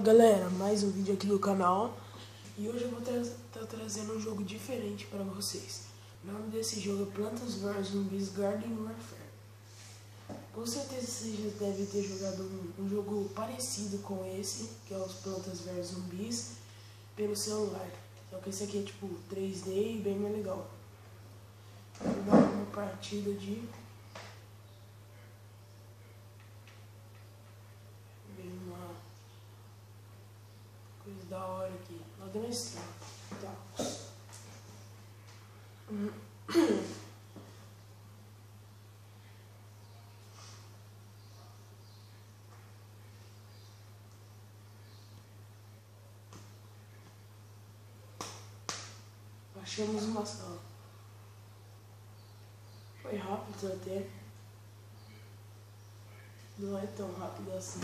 galera, mais um vídeo aqui do canal. E hoje eu vou estar trazendo um jogo diferente para vocês. O nome desse jogo é Plantas vs Zombies Garden Warfare. Com certeza vocês já devem ter jogado um jogo parecido com esse, que é os Plantas vs Zombies, pelo celular. Só que esse aqui é tipo 3D e bem mais legal. Vou dar uma partida de... coisa da hora aqui, logo na estrada. Tacos. Achamos uma sala. Foi rápido até. Não é tão rápido assim.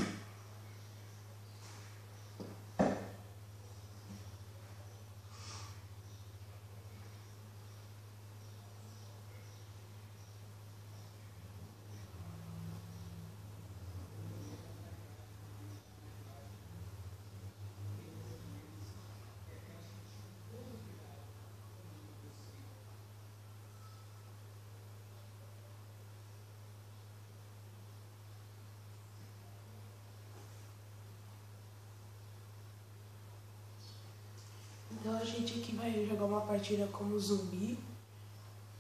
Então a gente aqui vai jogar uma partida como zumbi.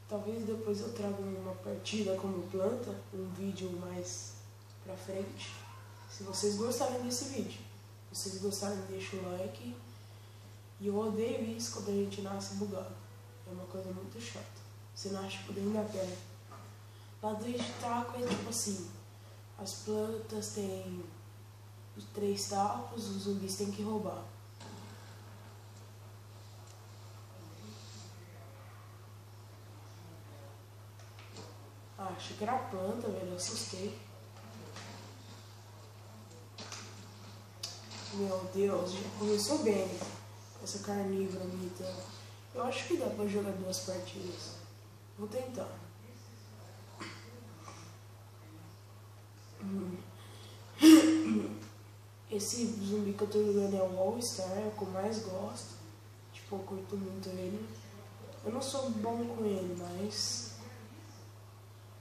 Talvez depois eu traga uma partida como planta, um vídeo mais pra frente. Se vocês gostarem desse vídeo, se vocês gostarem, deixa o like. E eu odeio isso quando a gente nasce bugado. É uma coisa muito chata. Você nasce por dentro da terra. Lá do taco é tipo assim, as plantas têm os 3 tacos, os zumbis têm que roubar. Ah, achei que era planta, velho, eu assustei. Meu Deus, já começou bem essa carnívora minha, então. Eu acho que dá pra jogar 2 partidas. Vou tentar. Esse zumbi que eu tô jogando é o All Star, é o que eu mais gosto. Tipo, eu curto muito ele. Eu não sou bom com ele, mas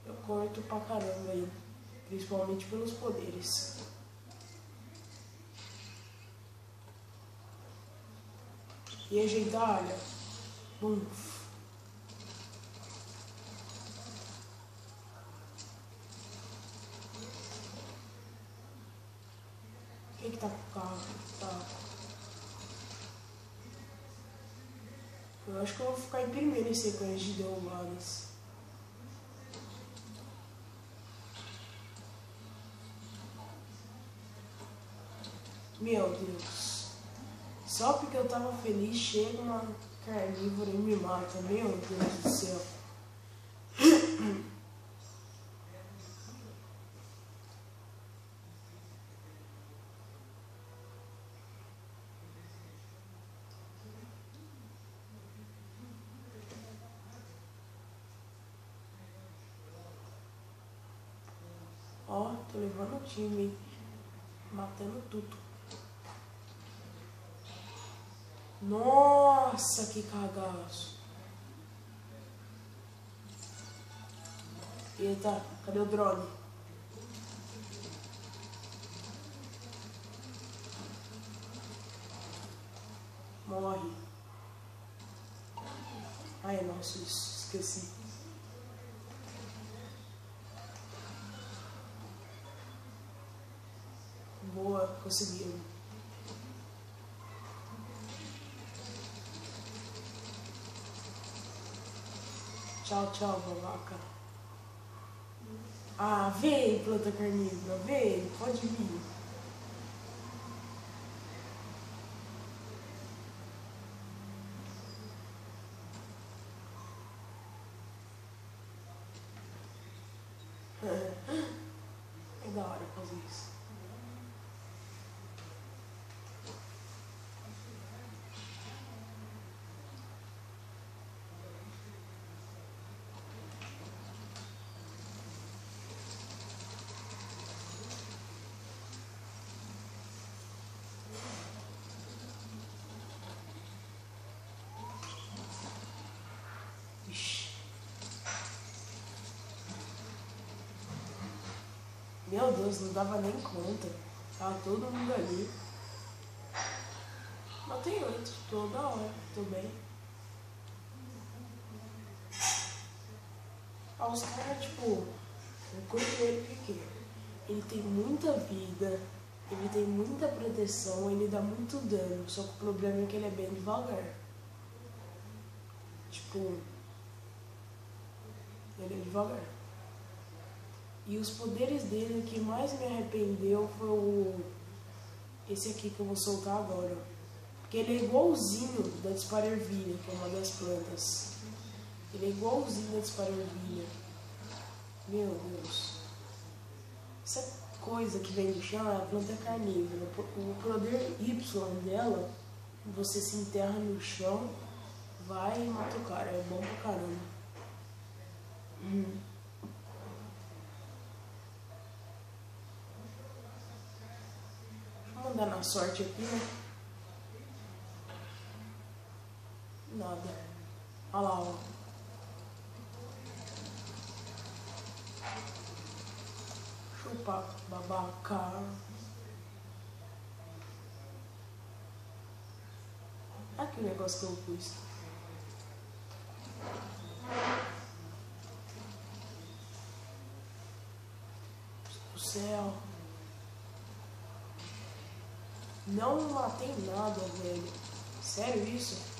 eu curto pra caramba ele. Principalmente pelos poderes. E ajeitar, olha. Bum. Quem que tá com o carro? Tá. Eu acho que eu vou ficar em primeiro em sequência de derrubadas. Meu Deus. Só porque eu tava feliz, chega uma carnívora e me mata. Meu Deus do céu. Ó, tô levando o time, matando tudo. Nossa, que cagaço. Eita, cadê o drone? Morre. Ai, nossa, esqueci. Boa, conseguiu. Tchau, tchau, babaca. Ah, vem, planta carnívora, vem, pode vir. É da hora fazer isso. Meu Deus, não dava nem conta. Tava todo mundo ali. Matei 8, tô da hora, tô bem. Os caras, tipo, eu curto ele porque ele tem muita vida, ele tem muita proteção, ele dá muito dano, só que o problema é que ele é bem devagar. Tipo, ele é devagar. E os poderes dele, o que mais me arrependeu foi esse aqui que eu vou soltar agora. Porque ele é igualzinho da Disparervilha, que é uma das plantas. Ele é igualzinho da Disparervilha. Meu Deus. Essa coisa que vem do chão é a planta carnívora. O poder Y dela, você se enterra no chão, vai e mata o cara. É bom pra caramba. Vou mandar na sorte aqui, né? Nada. Olha lá, ó. Chupa, babaca. Aqui o negócio que eu pus. Do céu. Não matei nada, velho. Sério isso?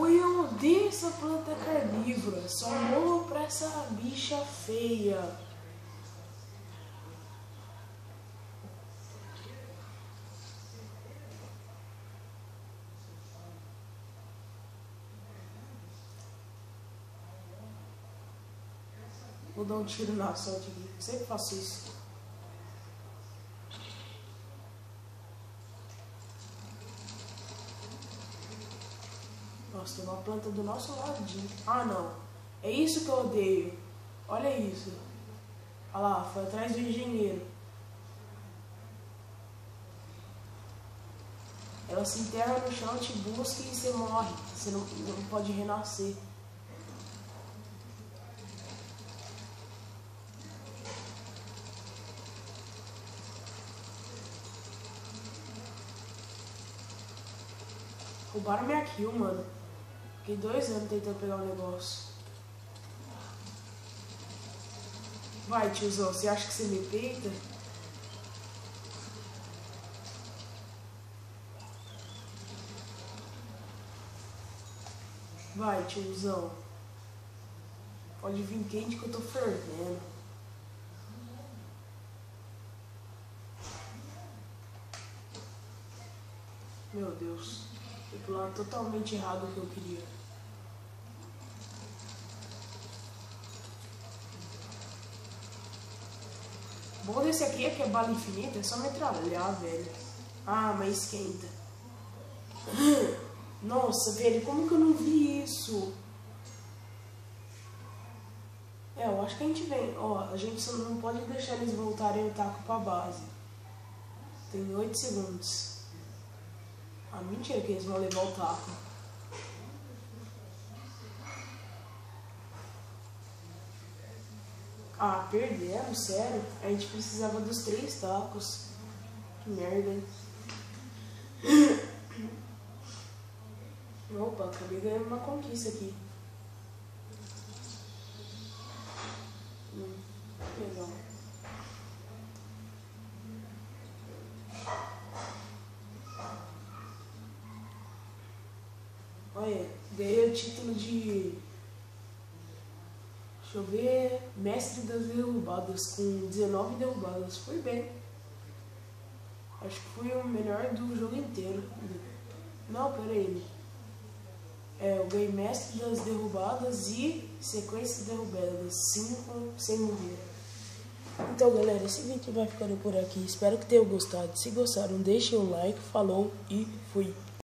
Eu odeio essa planta carnívora. Só morro pra essa bicha feia. Vou dar um tiro na sorte aqui. Eu sempre faço isso. Nossa, tem uma planta do nosso ladinho. Ah, não. É isso que eu odeio. Olha isso. Olha lá, foi atrás do engenheiro. Ela se enterra no chão, te busca e você morre. Você não pode renascer. Roubaram minha kill, mano. Fiquei 2 anos tentando pegar o negócio. Vai, tiozão, você acha que você me peita? Vai, tiozão. Pode vir quente que eu tô fervendo. Meu Deus. Fui pro lado totalmente errado do que eu queria. O bom desse aqui é que é bala infinita, é só metralhar, velho. Ah, mas esquenta. Nossa, velho, como que eu não vi isso? Eu acho que a gente vem. Ó, a gente só não pode deixar eles voltarem o taco pra base. Tem 8 segundos. Ah, mentira que eles vão levar o taco. Ah, perdemos, sério? A gente precisava dos 3 tacos. Que merda, hein? Opa, acabei ganhando uma conquista aqui. Legal. Olha, ganhei o título de... Deixa eu ver... Mestre das derrubadas, com 19 derrubadas. Foi bem. Acho que fui o melhor do jogo inteiro. Não, pera aí. Eu ganhei Mestre das derrubadas e sequência de derrubadas. 5 sem morrer. Então, galera, esse vídeo vai ficando por aqui. Espero que tenham gostado. Se gostaram, deixem um like. Falou e fui.